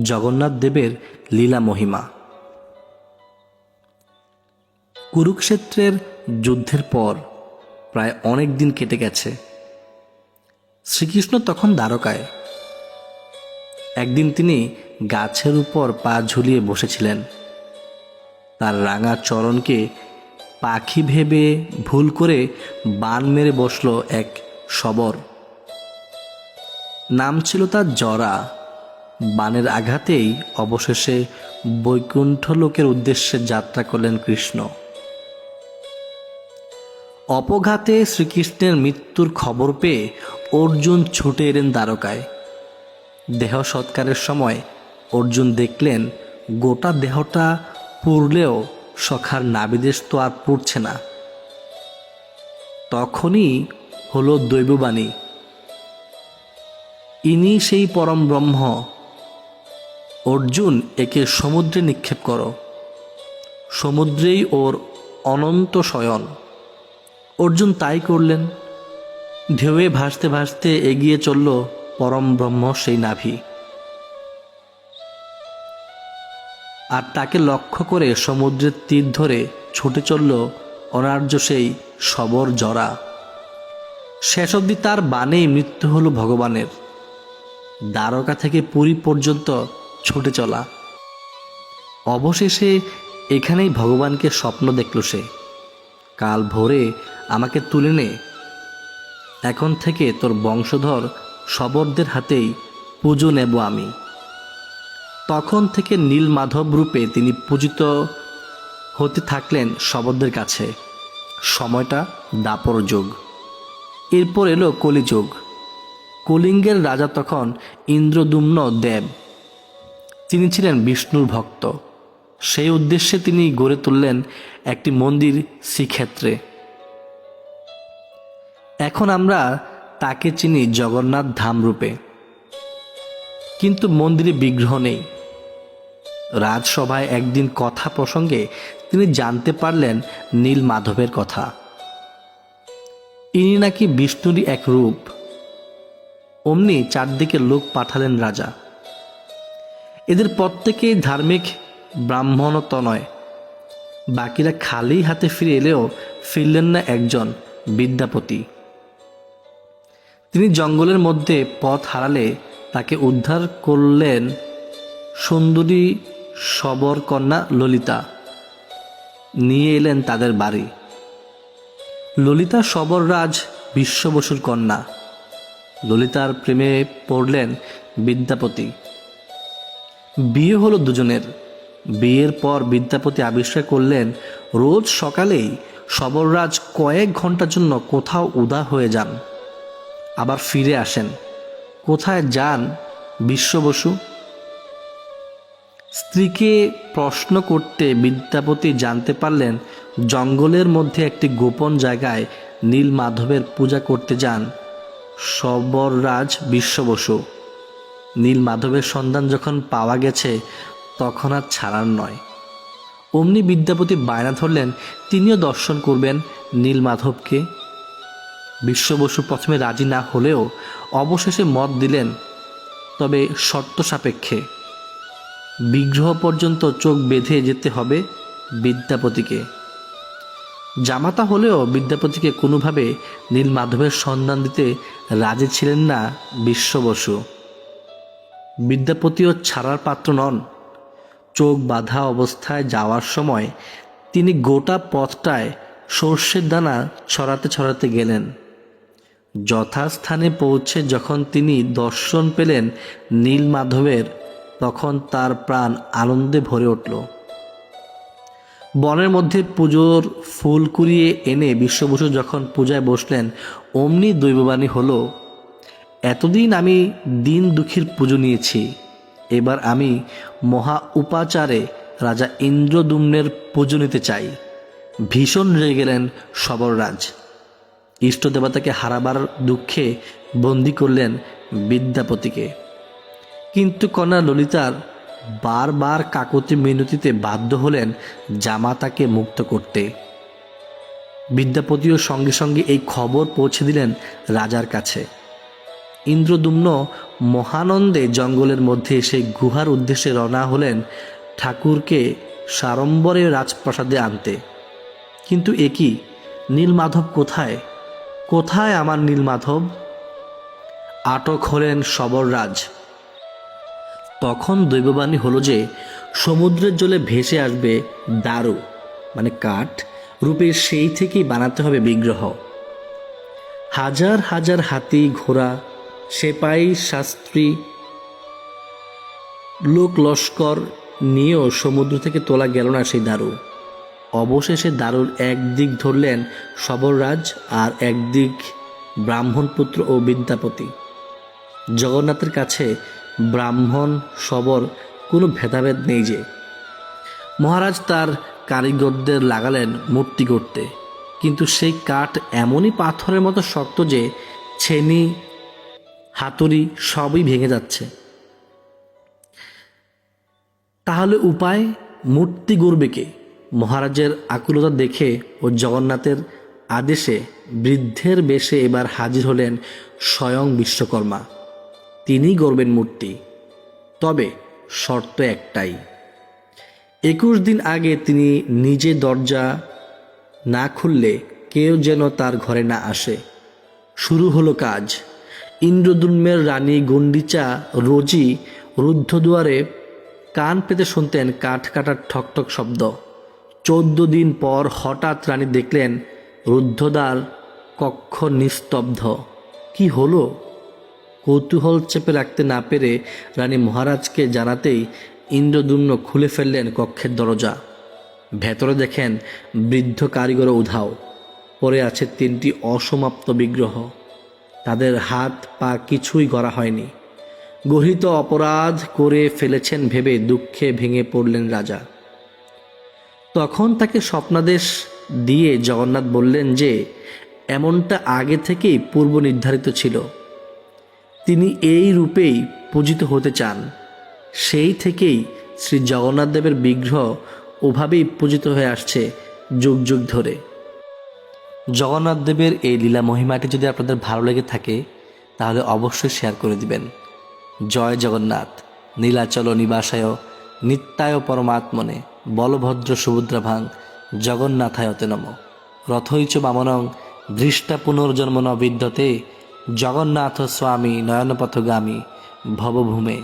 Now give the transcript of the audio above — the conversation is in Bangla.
জগন্নাথ দেবের লীলা মহিমা। কুরুক্ষেত্রের যুদ্ধের পর প্রায় অনেক দিন কেটে গেছে। শ্রীকৃষ্ণ তখন দ্বারকায়। একদিন তিনি গাছের উপর পা ঝুলিয়ে বসেছিলেন। তার রাঙা চরণকে পাখি ভেবে ভুল করে বান মেরে বসল এক শবর। নাম ছিল তার জরা। বানের আঘাতেই অবশেষে বৈকুণ্ঠ লোকের উদ্দেশ্যে যাত্রা করলেন কৃষ্ণ। অপঘাতে শ্রীকৃষ্ণের মৃত্যুর খবর পেয়ে অর্জুন ছুটে এলেন দ্বারকায়। দেহ সৎকারের সময় অর্জুন দেখলেন গোটা দেহটা পুড়লেও সখার নাভিদেশ তো আর পুড়ছে না। তখনই হলো দৈববাণী, ইনি সেই পরম ব্রহ্ম। অর্জুন, একে সমুদ্রে নিক্ষেপ করো, সমুদ্রেই ওর অনন্ত শয়ন। অর্জুন তাই করলেন। ঢেউয়ে ভাসতে ভাসতে এগিয়ে চলল পরম ব্রহ্ম সেই নাভি। আর তাকে লক্ষ্য করে সমুদ্রের তীর ধরে ছুটে চলল অনার্য সেই শবর জরা। শেষ অবধি তার বাণেই মৃত্যু হলো ভগবানের। দ্বারকা থেকে পুরী পর্যন্ত ছুটে চলা। অবশেষে এখানেই ভগবানকে স্বপ্ন দেখল সে, কাল ভোরে আমাকে তুলে নে, এখন থেকে তোর বংশধর শবরদের হাতেই পুজো নেব আমি। তখন থেকে নীলমাধব রূপে তিনি পূজিত হতে থাকলেন শবরদের কাছে। সময়টা দাপর যুগ। এরপর এলো কলিযুগ। কলিঙ্গের রাজা তখন ইন্দ্রদ্যুম্ন দেব। তিনি ছিলেন বিষ্ণুর ভক্ত। সেই উদ্দেশ্যে তিনি গড়ে তুললেন একটি মন্দির শ্রীক্ষেত্রে। এখন আমরা তাকে চিনি জগন্নাথ ধাম রূপে, কিন্তু মন্দিরে বিগ্রহ নেই। রাজসভায় একদিন কথা প্রসঙ্গে তিনি জানতে পারলেন নীলমাধবের কথা। ইনি নাকি বিষ্ণুরই এক রূপ। অমনি চারদিকে লোক পাঠালেন রাজা। এদের প্রত্যেকেই ধার্মিক ব্রাহ্মণত নয়। বাকিরা খালি হাতে ফিরে এলেও ফিরলেন না একজন বিদ্যাপতি। তিনি জঙ্গলের মধ্যে পথ হারালে তাকে উদ্ধার করলেন সুন্দরী শবর কন্যা ললিতা। নিয়ে এলেন তাদের বাড়ি। ললিতা শবররাজ বিশ্ব বসুর কন্যা। ললিতার প্রেমে পড়লেন বিদ্যাপতি। বিয়ে হলো দুজনের। বিয়ের পর বিদ্যাপতি আবিষ্কার করলেন রোজ সকালেই শবররাজ কয়েক ঘন্টার জন্য কোথাও উদা হয়ে যান, আবার ফিরে আসেন। কোথায় যান বিশ্ব বসু? স্ত্রীকে প্রশ্ন করতে বিদ্যাপতি জানতে পারলেন জঙ্গলের মধ্যে একটি গোপন জায়গায় নীলমাধবের পূজা করতে যান শবররাজ বিশ্ব বসু। নীলমাধবের সন্ধান যখন পাওয়া গেছে তখন আর ছাড়ার নয়। অমনি বিদ্যাপতি বায়না ধরলেন তিনিও দর্শন করবেন নীলমাধবকে। বিশ্ব বসু প্রথমে রাজি না হলেও অবশেষে মত দিলেন, তবে শর্ত সাপেক্ষে। বিগ্রহ পর্যন্ত চোখ বেঁধে যেতে হবে বিদ্যাপতিকে। জামাতা হলেও বিদ্যাপতিকে কোনোভাবে নীলমাধবের সন্ধান দিতে রাজি ছিলেন না বিশ্ব বসু। বিদ্যাপতিও ছাড়ার পাত্র নন। চোখ বাঁধা অবস্থায় যাওয়ার সময় তিনি গোটা পথটায় সর্ষের দানা ছড়াতে ছড়াতে গেলেন। যথাস্থানে পৌঁছে যখন তিনি দর্শন পেলেন নীলমাধবের, তখন তার প্রাণ আনন্দে ভরে উঠল। বনের মধ্যে পুজোর ফুল কুড়িয়ে এনে বিশ্ব বসু যখন পূজায় বসলেন, অমনি দৈববাণী হলো, এতদিন আমি দিন দুঃখীর পুজো নিয়েছি, এবার আমি মহা উপাচারে রাজা ইন্দ্রদ্যুম্নের পুজো নিতে চাই। ভীষণ রেগে গেলেন শবররাজ। ইষ্ট দেবতাকে হারাবার দুঃখে বন্দী করলেন বিদ্যাপতিকে। কিন্তু কন্যা ললিতার বারবার কাকতি মিনতিতে বাধ্য হলেন জামাতাকে মুক্ত করতে। বিদ্যাপতিও সঙ্গে সঙ্গে এই খবর পৌঁছে দিলেন রাজার কাছে। ইন্দ্রদুম্ন মহানন্দে জঙ্গলের মধ্যে সেই গুহার উদ্দেশ্যে রওনা হলেন ঠাকুরকে সাড়ম্বরে রাজপ্রাসাদে আনতে। কিন্তু একই নীলমাধব কোথায়? কোথায় আমার নীলমাধব? আটক হলেন শবররাজ। তখন দৈববাণী হলো যে সমুদ্রের জলে ভেসে আসবে দারু মানে কাঠ রূপে, সেই থেকেই বানাতে হবে বিগ্রহ। হাজার হাজার হাতি ঘোড়া সেপাই শাস্ত্রী লোক লস্কর নিয়েও সমুদ্র থেকে তোলা গেল না সেই দারু। অবশেষে দারুর একদিক ধরলেন শবররাজ আর একদিক ব্রাহ্মণপুত্র ও বিদ্যাপতি। জগন্নাথের কাছে ব্রাহ্মণ শবর কোনো ভেদাভেদ নেই যে। মহারাজ তার কারিগরদের লাগালেন মূর্তি করতে, কিন্তু সেই কাঠ এমনই পাথরের মতো শক্ত যে ছেনি হাতুড়ি সবই ভেঙে যাচ্ছে। তাহলে উপায়? মূর্তি গড়বে কে? মহারাজের আকুলতা দেখে ও জগন্নাথের আদেশে বৃদ্ধের বেশে এবার হাজির হলেন স্বয়ং বিশ্বকর্মা। তিনি গড়বেন মূর্তি, তবে শর্ত একটাই, 21 দিন আগে তিনি নিজে দরজা না খুললে কেউ যেন তার ঘরে না আসে। শুরু হলো কাজ। ইন্দ্রদুম্নের রানী গণ্ডিচা রোজই রুদ্ধদুয়ারে কান পেতে শুনতেন কাঠ কাটার ঠকঠক শব্দ। 14 দিন পর হঠাৎ রানী দেখলেন রুদ্ধদ্বার কক্ষ নিস্তব্ধ। কি হলো? কৌতূহল চেপে রাখতে না পেরে রানী মহারাজকে জানাতেই ইন্দ্রদুম্ন খুলে ফেললেন কক্ষের দরজা। ভেতরে দেখেন বৃদ্ধ কারিগর উধাও পড়ে আছে 3টি অসমাপ্ত বিগ্রহ। তাদের হাত পা কিছুই গড়া হয়নি। গর্হিত অপরাধ করে ফেলেছেন ভেবে দুঃখে ভেঙে পড়লেন রাজা। তখন তাকে স্বপ্নাদেশ দিয়ে জগন্নাথ বললেন যে এমনটা আগে থেকেই পূর্ব নির্ধারিত ছিল। তিনি এই রূপেই পূজিত হতে চান। সেই থেকেই শ্রী জগন্নাথ দেবের বিগ্রহ ওভাবেই পূজিত হয়ে আসছে যুগ যুগ ধরে। জগন্নাথ দেবের এই লীলা মহিমাটি যদি আপনাদের ভালো লেগে থাকে তাহলে অবশ্যই শেয়ার করে দিবেন। জয় জগন্নাথ। নীলাচল নিবাসায় নিত্যায় পরমাত্মনে বলভদ্র সুভদ্রাভাং জগন্নাথায়তে নম। রথৈচ বামনং দৃষ্টা পুনর্জন্ম ন বিদ্যতে জগন্নাথ স্বামী নয়নপথগামী ভবভূমে।